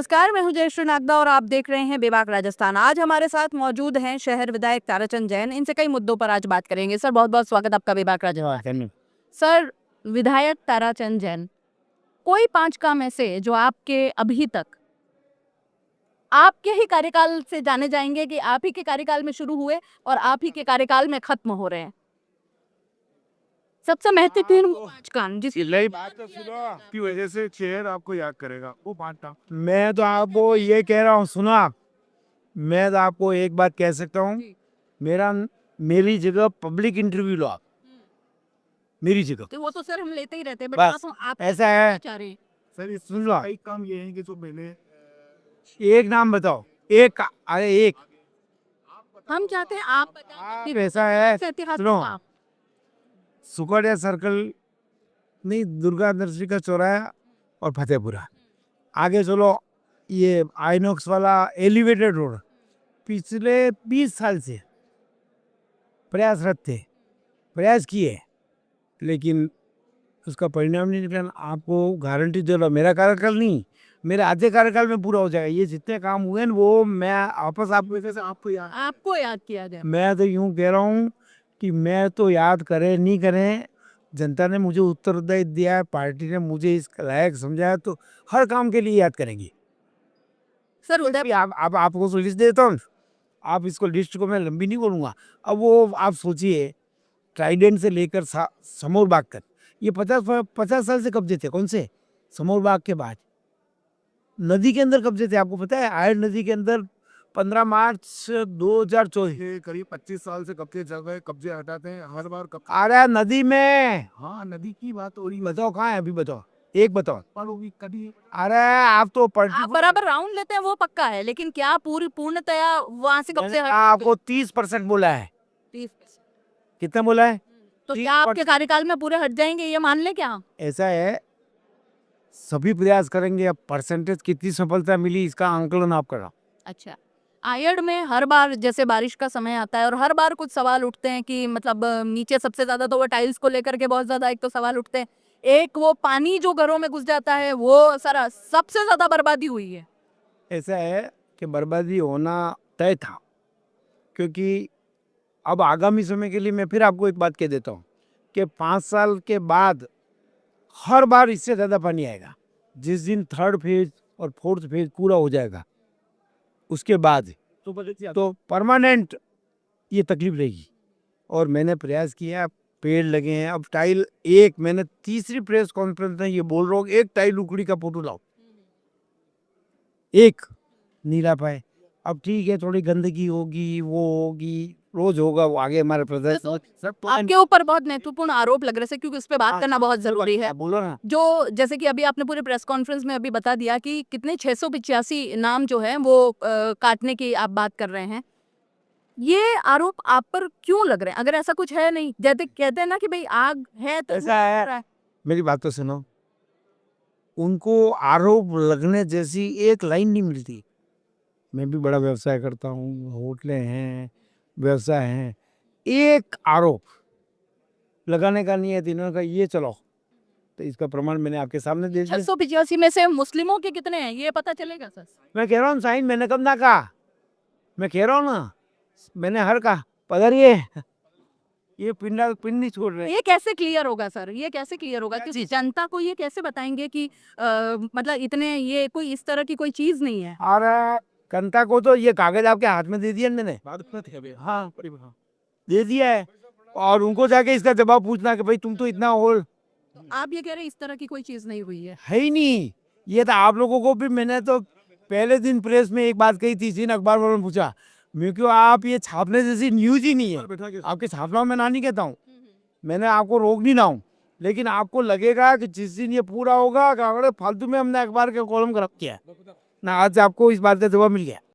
नमस्कार, मैं हूं जयश्री नागदा और आप देख रहे हैं बेबाक राजस्थान। आज हमारे साथ मौजूद हैं शहर विधायक ताराचंद जैन। इनसे कई मुद्दों पर आज बात करेंगे। सर, बहुत बहुत स्वागत आपका बेबाक राजस्थान में। सर, विधायक ताराचंद जैन, कोई 5 काम ऐसे जो आपके अभी तक आपके ही कार्यकाल से जाने जाएंगे कि आप ही के कार्यकाल में शुरू हुए और आप ही के कार्यकाल में खत्म हो रहे हैं। सबसे महत्वपूर्ण 5 काम नई बात तो सुनो की वजह से चेयर आपको याद करेगा वो 5 काम। मैं तो आपको ये कह रहा हूँ, सुनो आप, मैं तो आपको एक बात कह सकता हूँ, मेरी जगह पब्लिक इंटरव्यू लो आप, मेरी जगह। तो वो तो सर हम लेते ही रहते हैं, बट बस आप ऐसा है चाह रहे हैं। सर, सुन लो, एक काम ये है कि जो मैंने एक नाम बताओ, एक, अरे एक हम चाहते हैं आप बताएं। ऐसा है, सुनो, आप सुकड़िया सर्कल नहीं, दुर्गा नर्सरी का चौराहा और फतेहपुरा, आगे चलो, ये आइनॉक्स वाला एलिवेटेड रोड, पिछले 20 साल से प्रयासरत थे, प्रयास किए, लेकिन उसका परिणाम नहीं निकला। आपको गारंटी दे रहा, मेरा कार्यकाल नहीं, मेरे आधे कार्यकाल में पूरा हो जाएगा। ये जितने काम हुए ना, वो मैं वापस आपको याद किया जाए। मैं तो यूं कह रहा हूँ कि मैं तो याद करें नहीं करें, जनता ने मुझे उत्तरदायित्व दिया है, पार्टी ने मुझे इस लायक समझा, तो हर काम के लिए याद करेंगी। सर उदय आप आपको तो लिस्ट देता हूँ, आप इसको लिस्ट को मैं लंबी नहीं बोलूँगा। अब वो आप सोचिए, ट्राइडेंट से लेकर समोर बाग तक, ये 50 साल से कब्जे थे। कौन से? समोर बाग के बाद नदी के अंदर कब्जे थे। आपको पता है, आयर नदी के अंदर 15 मार्च 2024 करीब 25 साल से कब्जे हटाते हैं हर बार। आ रहा है नदी में। हाँ, नदी की बात हो रही है। बताओ कहाँ है अभी, बताओ, एक बताओ। पर वो भी कभी आ रहा है, आप तो आप बराबर राउंड लेते हैं वो पक्का है, लेकिन क्या पूर्णतया वहां से कब से आपको 30% बोला है। 30%? कितना बोला है? तो क्या आपके कार्यकाल में पूरे हट जाएंगे, ये मान ले क्या? ऐसा है, सभी प्रयास करेंगे। अब परसेंटेज कितनी सफलता मिली, इसका आंकलन आप करो। अच्छा, आयड में हर बार जैसे बारिश का समय आता है और हर बार कुछ सवाल उठते हैं कि मतलब नीचे सबसे ज्यादा तो वो टाइल्स को लेकर के बहुत ज्यादा एक तो सवाल उठते हैं, एक वो पानी जो घरों में घुस जाता है, वो सारा सबसे ज्यादा बर्बादी हुई है। ऐसा है कि बर्बादी होना तय था, क्योंकि अब आगामी समय के लिए मैं फिर आपको एक बात कह देता हूँ कि 5 साल के बाद हर बार इससे ज़्यादा पानी आएगा। जिस दिन 3rd फेज और 4th फेज पूरा हो जाएगा, उसके बाद तो परमानेंट ये तकलीफ रहेगी। और मैंने प्रयास किया, पेड़ लगे हैं। अब टाइल एक, मैंने तीसरी प्रेस कॉन्फ्रेंस में ये बोल रहा हूँ, एक टाइल उखड़ी का फोटो लाओ, एक नहीं ला पाए। अब ठीक है, थोड़ी गंदगी होगी, वो होगी, रोज होगा, वो आगे हमारे प्रदेश आपके ऊपर बहुत महत्वपूर्ण आरोप लग रहे हैं, क्योंकि उस पर बात करना बहुत जरूरी है। बोलो ना। जो जैसे कि अभी आपने पूरे प्रेस कॉन्फ्रेंस में अभी बता दिया कि कितने 685 नाम जो है वो काटने की आप बात कर रहे हैं। ये आरोप आप पर क्यों लग रहे हैं? अगर ऐसा कुछ है नहीं, जैसे कहते हैं ना कि भाई आग है तो ऐसा है, मेरी बात तो सुनो, उनको आरोप लगने जैसी एक लाइन नहीं मिलती। मैं भी बड़ा व्यवसाय करता हूँ, होटलें हैं, व्यवसाय हैं, एक आरोप लगाने का नहीं है। तीनों का ये चलो, तो इसका प्रमाण मैंने आपके सामने दे दिया। 685 में से मुस्लिमों के कितने हैं ये पता चलेगा सर? मैं कह रहा हूँ साइन, मैंने कब ना कहा, मैं कह रहा हूँ ना, मैंने हर कहा। पता ये पिंड नहीं छोड़ रहे। ये कैसे क्लियर होगा सर? ये कैसे क्लियर होगा कि जनता को ये कैसे बताएंगे कि मतलब इतने, ये कोई इस तरह की कोई चीज नहीं है। और जनता को तो ये कागज आपके हाथ में दे दिया मैंने, हाँ दे दिया है, और उनको जाके इसका जवाब पूछना कि भाई तुम तो इतना और तो आप ये कह रहे हैं इस तरह की कोई चीज नहीं हुई है? ही नहीं। ये तो आप लोगों को भी मैंने तो पहले दिन प्रेस में एक बात कही थी, इसी ने अखबार वालों ने पूछा, मैं क्यों, आप ये छापने जैसी न्यूज ही नहीं है। आपके छापना मैं ना नहीं कहता हूँ, मैंने आपको रोक नहीं रहा हूँ, लेकिन आपको लगेगा कि जिस दिन ये पूरा होगा, फालतू में हमने अखबार के कॉलम खराब किया ना। आज आपको इस बात का जवाब मिल गया।